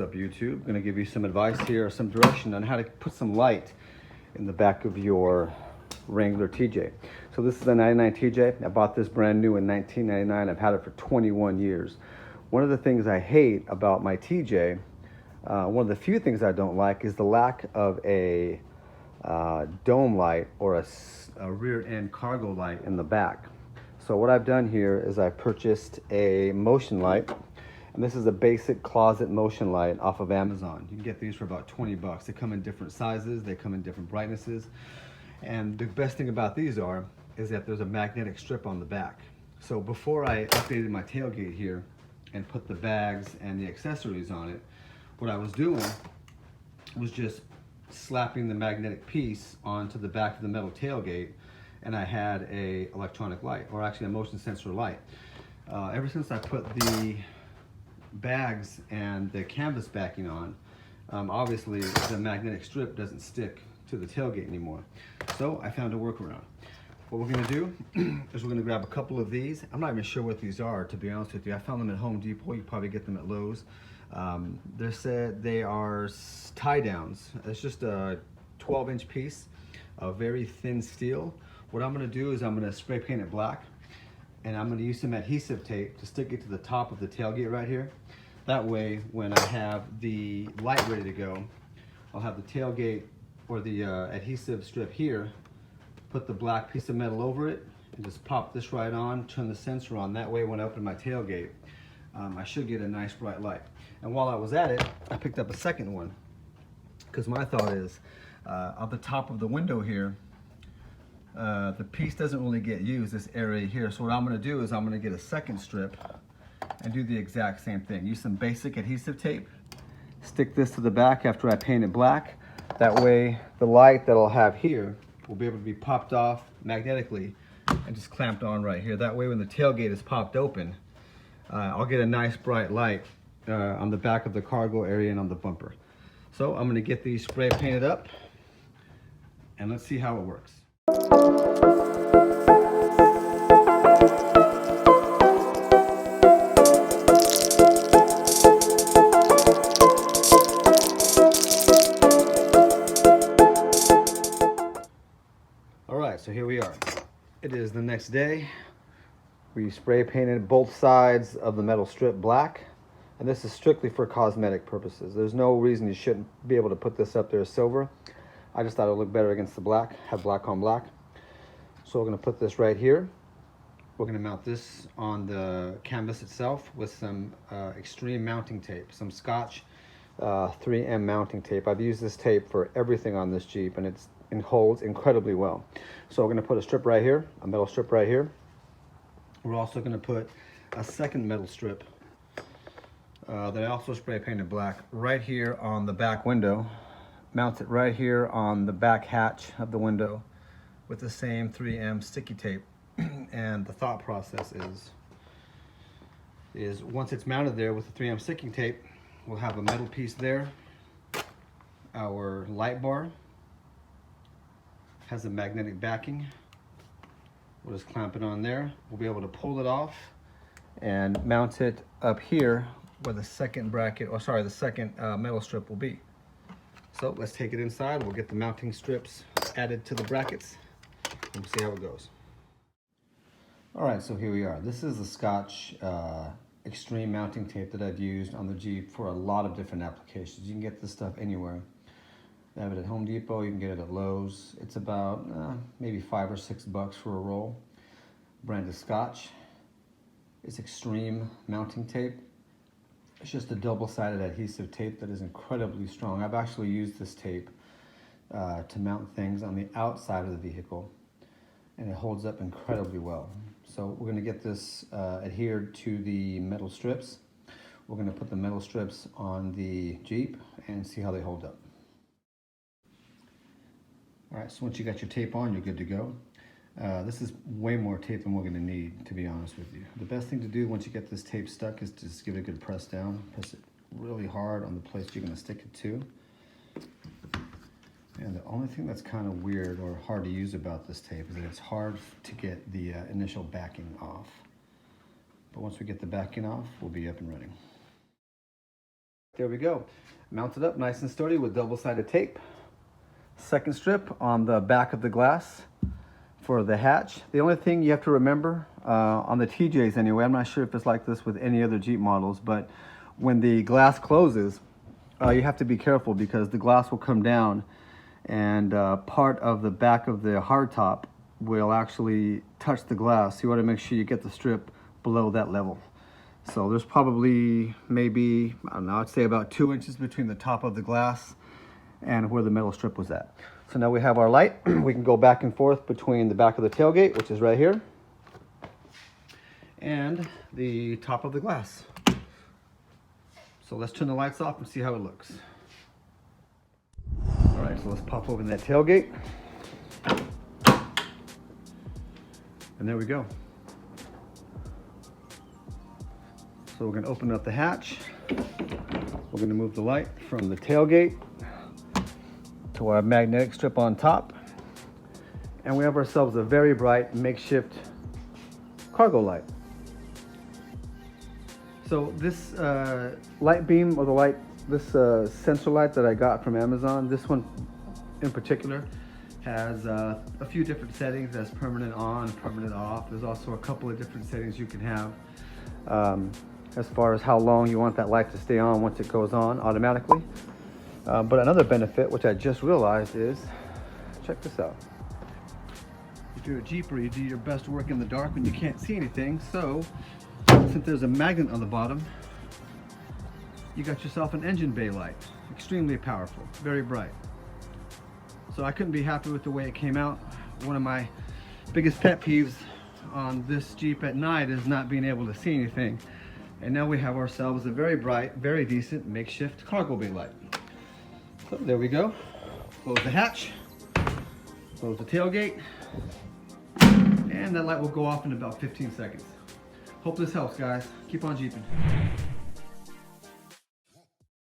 What's up, YouTube? I'm going to give you some advice here, or some direction on how to put some light in the back of your Wrangler TJ. So this is a 99 TJ. I bought this brand new in 1999. I've had it for 21 years. One of the things I hate about my TJ, one of the few things I don't like, is the lack of a dome light or a rear end cargo light in the back. So what I've done here is I purchased a motion light. And this is a basic closet motion light off of Amazon. You can get these for about 20 bucks. They come in different sizes, they come in different brightnesses. And the best thing about these is that there's a magnetic strip on the back. So before I updated my tailgate here and put the bags and the accessories on it, what I was doing was just slapping the magnetic piece onto the back of the metal tailgate, and I had a electronic light, or actually a motion sensor light. Ever since I put the bags and the canvas backing on, obviously the magnetic strip doesn't stick to the tailgate anymore. So I found a workaround. What we're going to do is we're going to grab a couple of these. I'm not even sure what these are, to be honest with you. I found them at Home Depot. You probably get them at Lowe's. They said they are tie downs. It's just a 12-inch piece of very thin steel. What I'm going to do is I'm going to spray paint it black, and I'm going to use some adhesive tape to stick it to the top of the tailgate right here. That way, when I have the light ready to go, I'll have the tailgate or the adhesive strip here, put the black piece of metal over it, and just pop this right on, turn the sensor on. That way, when I open my tailgate, I should get a nice bright light. And while I was at it, I picked up a second one, because my thought is, at the top of the window here, the piece doesn't really get used, this area here. So what I'm going to do is I'm going to get a second strip and do the exact same thing. Use some basic adhesive tape, stick this to the back after I paint it black. That way the light that I'll have here will be able to be popped off magnetically and just clamped on right here. That way when the tailgate is popped open, I'll get a nice bright light on the back of the cargo area and on the bumper. So I'm going to get these spray painted up and let's see how it works. Alright, so here we are. It is the next day. We spray painted both sides of the metal strip black, and this is strictly for cosmetic purposes. There's no reason you shouldn't be able to put this up there as silver. I just thought it would look better against the black, have black on black. So we're going to put this right here. We're going to mount this on the canvas itself with some extreme mounting tape, some Scotch 3M mounting tape. I've used this tape for everything on this Jeep, and it holds incredibly well. So we're going to put a strip right here, a metal strip right here. We're also going to put a second metal strip that I also spray painted black right here on the back window. Mount it right here on the back hatch of the window with the same 3M sticky tape. And the thought process is once it's mounted there with the 3M sticking tape, we'll have a metal piece there. Our light bar has a magnetic backing. We'll just clamp it on there. We'll be able to pull it off and mount it up here where the second bracket, or sorry, the second metal strip will be. So let's take it inside. We'll get the mounting strips added to the brackets and we'll see how it goes. All right, so here we are. This is the Scotch extreme mounting tape that I've used on the Jeep for a lot of different applications. You can get this stuff anywhere. I have it at Home Depot, you can get it at Lowe's. It's about maybe $5 or $6 for a roll. Brand is Scotch. It's extreme mounting tape. It's just a double-sided adhesive tape that is incredibly strong. I've actually used this tape to mount things on the outside of the vehicle, and it holds up incredibly well. So we're going to get this adhered to the metal strips. We're going to put the metal strips on the Jeep and see how they hold up. All right, so once you got your tape on, you're good to go. This is way more tape than we're going to need, to be honest with you. The best thing to do once you get this tape stuck is to just give it a good press down. Press it really hard on the place you're going to stick it to. And the only thing that's kind of weird or hard to use about this tape is that it's hard to get the initial backing off. But once we get the backing off, we'll be up and running. There we go. Mounted up nice and sturdy with double-sided tape. Second strip on the back of the glass for the hatch. The only thing you have to remember on the TJs anyway, I'm not sure if it's like this with any other Jeep models, but when the glass closes, you have to be careful because the glass will come down and part of the back of the hardtop will actually touch the glass. You want to make sure you get the strip below that level. So there's probably maybe, I don't know, I'd say about 2 inches between the top of the glass and where the metal strip was at. So now we have our light. We can go back and forth between the back of the tailgate, which is right here, and the top of the glass. So let's turn the lights off and see how it looks. All right, so let's pop open that tailgate. And there we go. So we're gonna open up the hatch. We're gonna move the light from the tailgate to our magnetic strip on top. And we have ourselves a very bright makeshift cargo light. So this light beam, or this sensor light that I got from Amazon, this one in particular has a few different settings. That's permanent on, permanent off. There's also a couple of different settings you can have as far as how long you want that light to stay on once it goes on automatically. But another benefit, which I just realized, is, check this out. If you're a Jeeper, you do your best work in the dark when you can't see anything. So since there's a magnet on the bottom, you got yourself an engine bay light. Extremely powerful, very bright. So I couldn't be happy with the way it came out. One of my biggest pet peeves on this Jeep at night is not being able to see anything. And now we have ourselves a very bright, very decent makeshift cargo bay light. So there we go. Close the hatch, close the tailgate, and that light will go off in about 15 seconds. Hope this helps, guys. Keep on Jeeping.